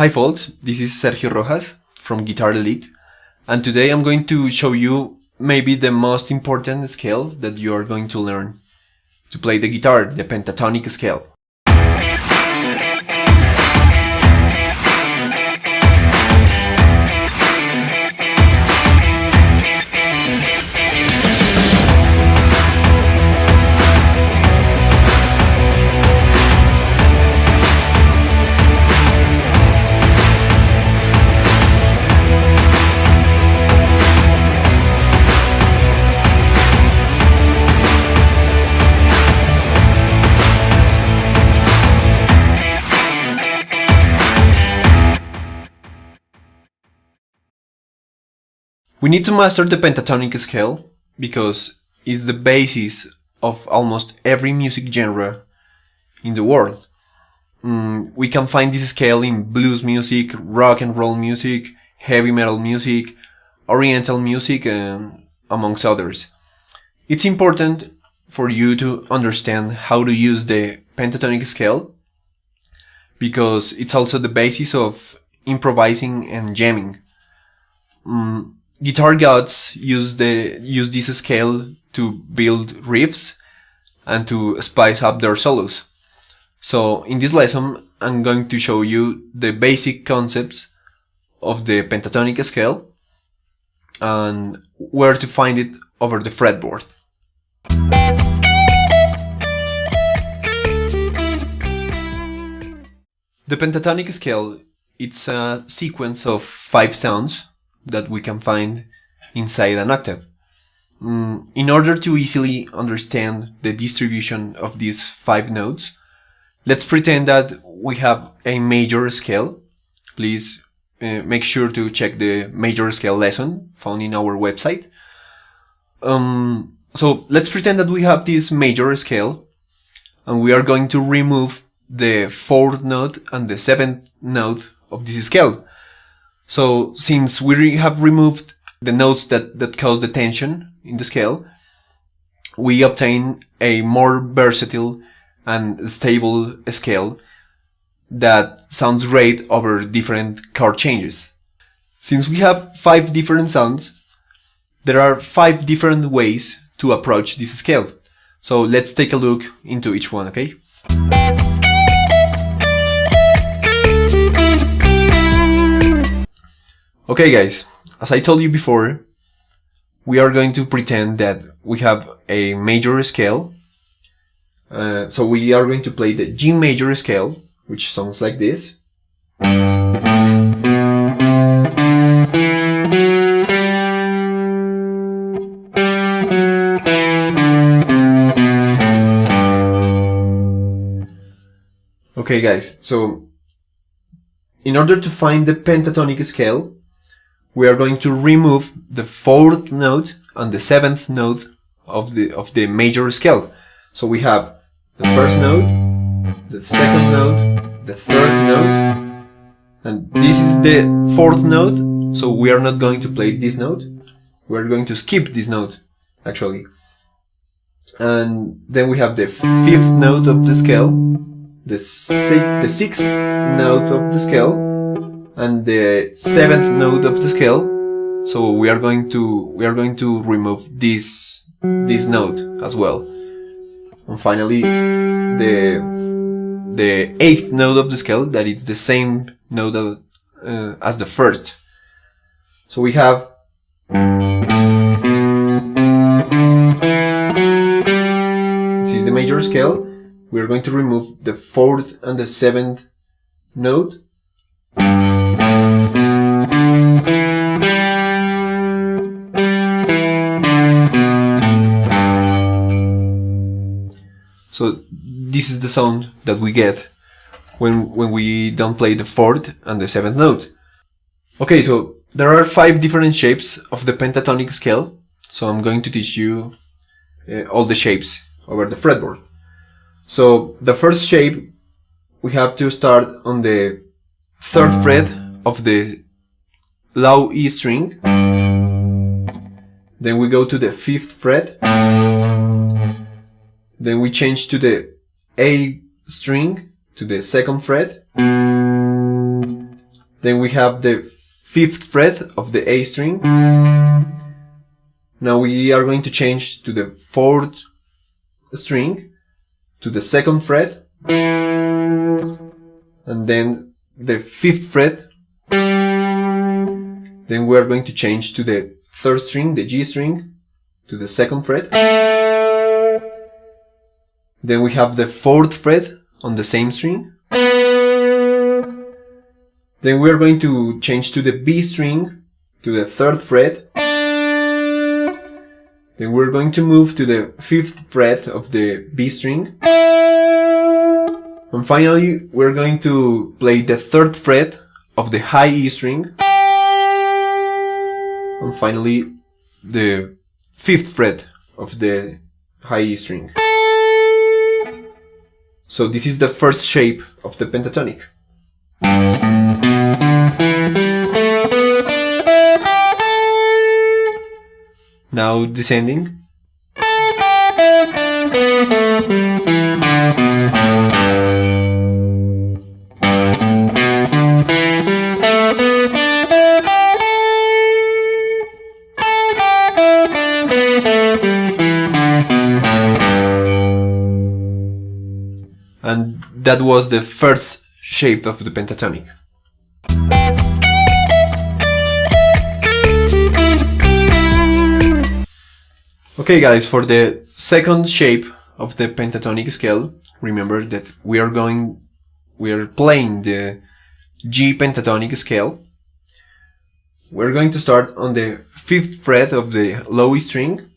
Hi folks, this is Sergio Rojas from Guitar Elite, and today I'm going to show you maybe the most important scale that you are going to learn to play the guitar, the pentatonic scale. We need to master the pentatonic scale because it's the basis of almost every music genre in the world. We can find this scale in blues music, rock and roll music, heavy metal music, oriental music, and amongst others. It's important for you to understand how to use the pentatonic scale because it's also the basis of improvising and jamming. Guitar gods use this scale to build riffs and to spice up their solos. So in this lesson, I'm going to show you the basic concepts of the pentatonic scale and where to find it over the fretboard. The pentatonic scale, it's a sequence of 5 sounds that we can find inside an octave. In order to easily understand the distribution of these 5 notes, let's pretend that we have a major scale. Please make sure to check the major scale lesson found in our website. So let's pretend that we have this major scale and we are going to remove the 4th note and the 7th note of this scale. So since we have removed the notes that cause the tension in the scale, we obtain a more versatile and stable scale that sounds great over different chord changes. Since we have 5 different sounds, there are 5 different ways to approach this scale. So let's take a look into each one, okay? Okay guys, as I told you before, we are going to pretend that we have a major scale. So we are going to play the G major scale, which sounds like this. Okay guys, so in order to find the pentatonic scale, we are going to remove the 4th note and the 7th note of the major scale. So we have the 1st note, the 2nd note, the 3rd note, and this is the 4th note, so we are not going to play this note. We are going to skip this note, actually. And then we have the 5th note of the scale, the 6th note of the scale, and the 7th note of the scale. So we are going to remove this note as well. And finally the 8th note of the scale, that is the same note as the 1st. So we have this is the major scale. We are going to remove the 4th and the 7th note. So this is the sound that we get when we don't play the 4th and the 7th note. Okay, so there are 5 different shapes of the pentatonic scale. So I'm going to teach you all the shapes over the fretboard. So the first shape, we have to start on the 3rd fret of the low E string. Then we go to the 5th fret. Then we change to the A string, to the 2nd fret. Then we have the 5th fret of the A string. Now we are going to change to the 4th string, to the 2nd fret, and then the 5th fret. Then we are going to change to the 3rd string, the G string, to the 2nd fret. Then we have the 4th fret on the same string. Then we are going to change to the B string, to the 3rd fret. Then we're going to move to the 5th fret of the B string. And finally, we're going to play the 3rd fret of the high E string. And finally, the 5th fret of the high E string. So this is the first shape of the pentatonic. Now descending. And that was the first shape of the pentatonic. Okay guys, for the second shape of the pentatonic scale, remember that we are playing the G pentatonic scale. We're going to start on the 5th fret of the low E string.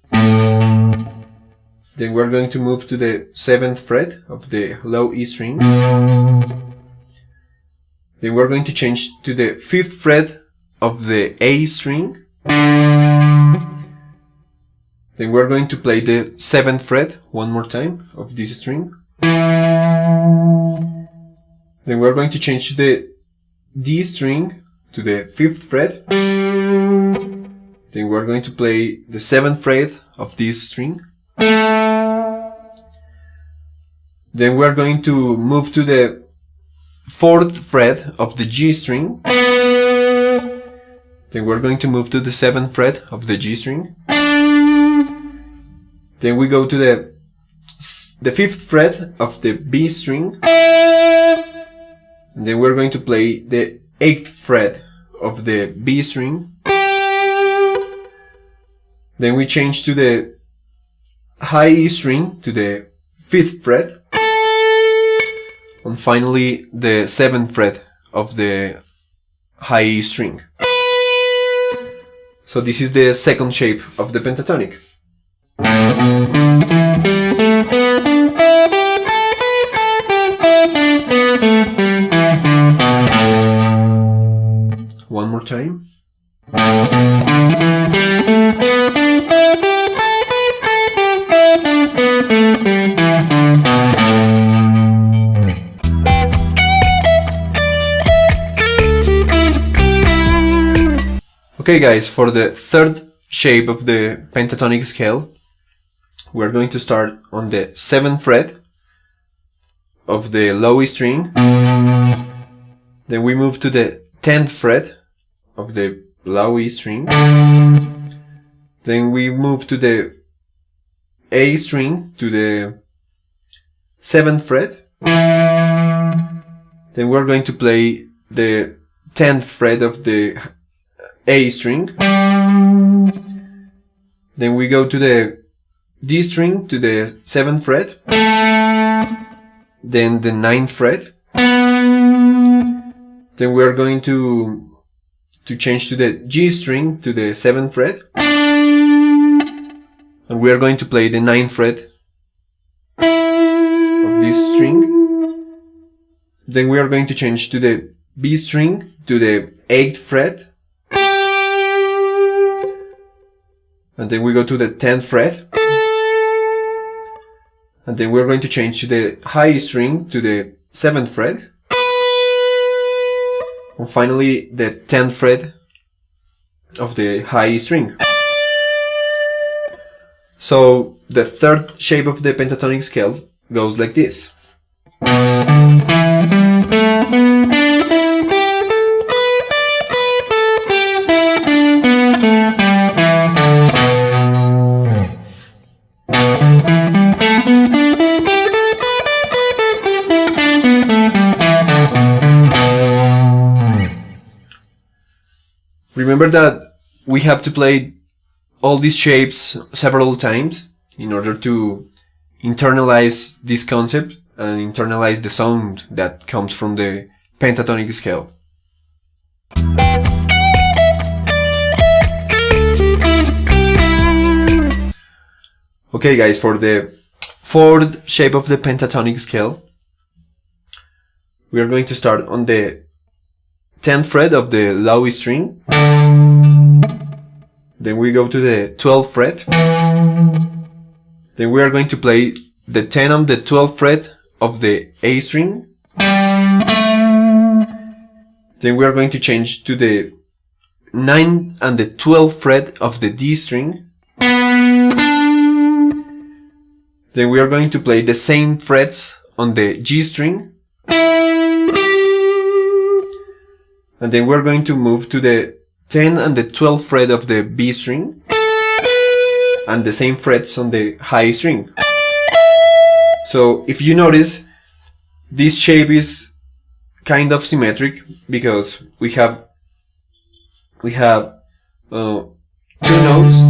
Then we're going to move to the 7th fret of the low E string. Then we're going to change to the 5th fret of the A string. Then we're going to play the 7th fret one more time of this string. Then we're going to change to the D string to the 5th fret. Then we're going to play the 7th fret of this string. Then we're going to move to the 4th fret of the G string. Then we're going to move to the 7th fret of the G string. Then we go to the 5th fret of the B string. And then we're going to play the 8th fret of the B string. Then we change to the high E string to the 5th fret. And finally the 7th fret of the high E string. So this is the second shape of the pentatonic. One more time. Okay guys, for the third shape of the pentatonic scale, we're going to start on the 7th fret of the low E string. Then we move to the 10th fret of the low E string. Then we move to the A string to the 7th fret. Then we're going to play the 10th fret of the A string. Then we go to the D string to the 7th fret. Then the 9th fret. Then we are going to change to the G string to the 7th fret. And we are going to play the 9th fret of this string. Then we are going to change to the B string to the 8th fret. And then we go to the 10th fret. And then we're going to change to the high string to the 7th fret. And finally the 10th fret of the high string. So the third shape of the pentatonic scale goes like this. Remember that we have to play all these shapes several times in order to internalize this concept and internalize the sound that comes from the pentatonic scale. Okay guys, for the fourth shape of the pentatonic scale, we are going to start on the 10th fret of the low E string. Then we go to the 12th fret. Then we are going to play the 10 on the 12th fret of the A string. Then we are going to change to the 9th and the 12th fret of the D string. Then we are going to play the same frets on the G string. And then we're going to move to the 10 and the 12th fret of the B string. And the same frets on the high string. So if you notice, this shape is kind of symmetric because we have 2 notes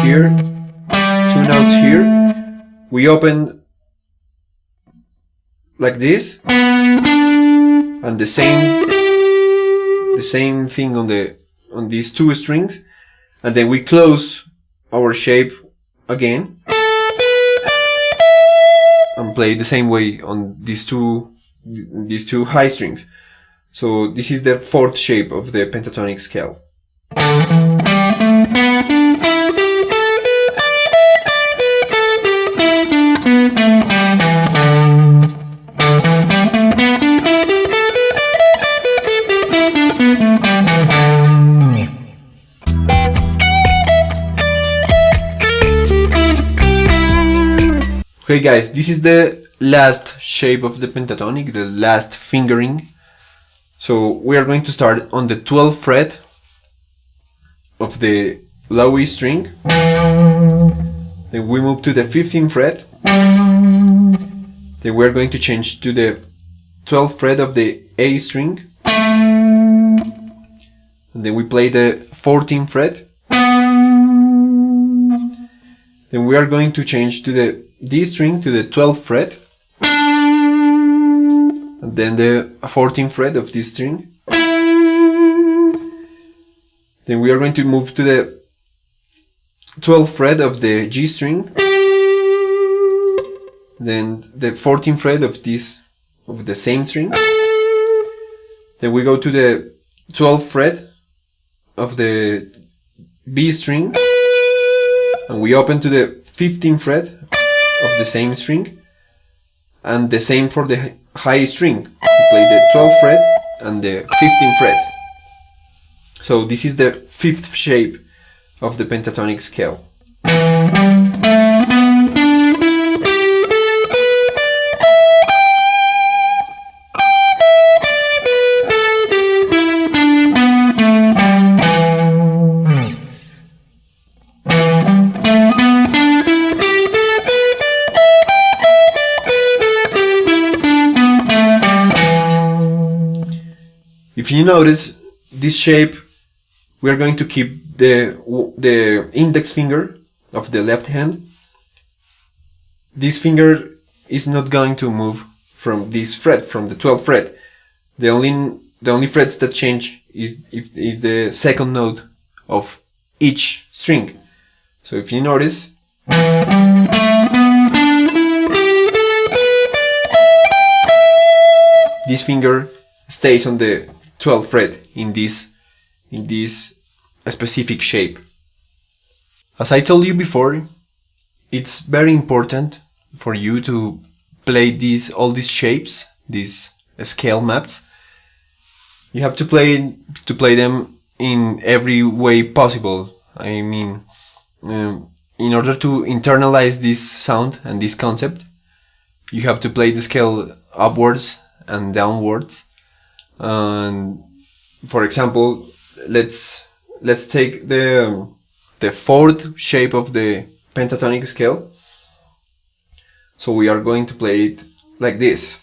here, 2 notes here. We open like this, and the same thing on these 2 strings, and then we close our shape again and play the same way on these two high strings. So this is the fourth shape of the pentatonic scale. Okay guys, this is the last shape of the pentatonic, the last fingering. So we are going to start on the 12th fret of the low E string. Then we move to the 15th fret. Then we are going to change to the 12th fret of the A string. And then we play the 14th fret. Then we are going to change to the D string to the 12th fret, and then the 14th fret of this string. Then we are going to move to the 12th fret of the G string, then the 14th fret of the same string. Then we go to the 12th fret of the B string, and we open to the 15th fret of the same string, and the same for the high string. We play the 12th fret and the 15th fret. So this is the fifth shape of the pentatonic scale. If you notice this shape, we are going to keep the index finger of the left hand. This finger is not going to move from this fret, from the 12th fret. The only frets that change is the second note of each string. So if you notice, this finger stays on the 12th fret in this specific shape. As I told you before, it's very important for you to play all these shapes, these scale maps. You have to play them in every way possible. I mean, in order to internalize this sound and this concept, you have to play the scale upwards and downwards. And for example, let's take the fourth shape of the pentatonic scale. So we are going to play it like this.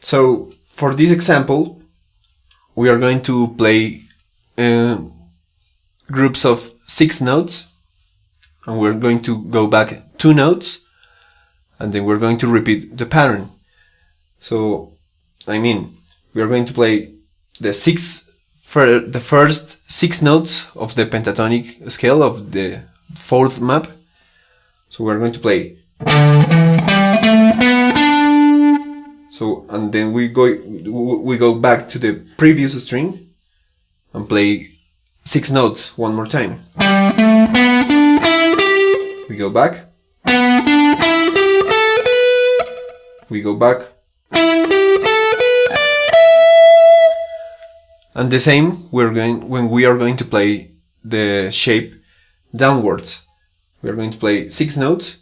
So for this example, we are going to play groups of 6 notes, and we're going to go back 2 notes, and then we're going to repeat the pattern. So, I mean, we are going to play the first 6 notes of the pentatonic scale of the 4th map. So we're going to play. So, and then we go back to the previous string and play 6 notes one more time. We go back. We go back. And the same when we are going to play the shape downwards. We are going to play 6 notes.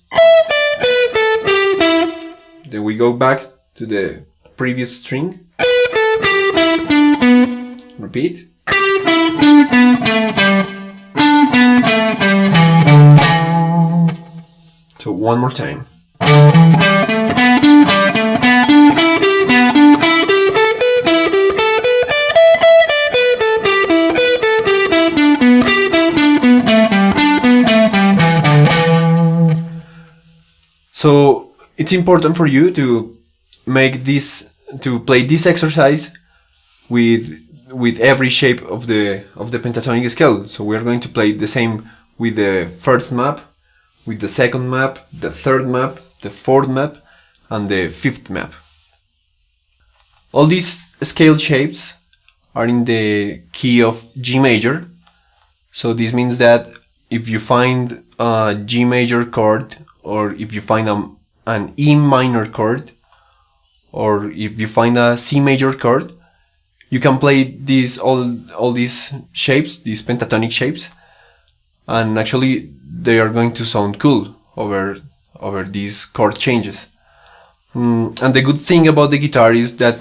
Then we go back to the previous string. Repeat. So one more time. So it's important for you to play this exercise with every shape of the pentatonic scale. So we are going to play the same with the first map, with the second map, the third map, the fourth map, and the fifth map. All these scale shapes are in the key of G major. So this means that if you find a G major chord, or if you find an E minor chord, or if you find a C major chord, you can play all these shapes, these pentatonic shapes, and actually they are going to sound cool over these chord changes. And the good thing about the guitar is that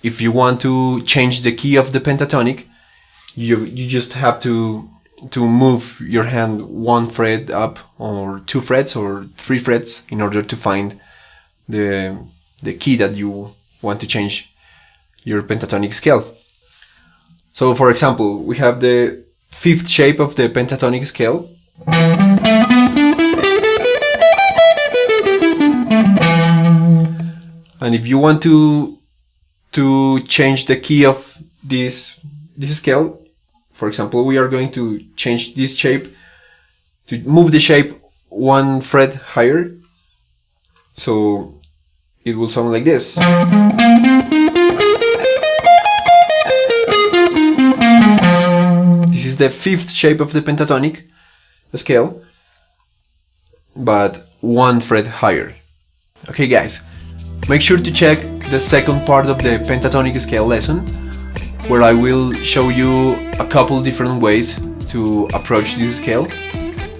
if you want to change the key of the pentatonic, you just have to move your hand 1 fret up, or 2 frets, or 3 frets, in order to find the key that you want to change your pentatonic scale. So for example, we have the 5th shape of the pentatonic scale. And if you want to change the key of this scale, for example, we are going to change this shape, to move the shape 1 fret higher. So it will sound like this. This is the 5th shape of the pentatonic scale, but 1 fret higher. Okay guys, make sure to check the second part of the pentatonic scale lesson, where I will show you a couple different ways to approach this scale,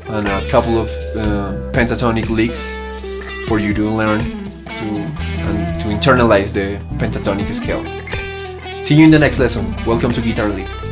and a couple of pentatonic licks for you to learn to internalize the pentatonic scale. See you in the next lesson. Welcome to Guitar-Elite.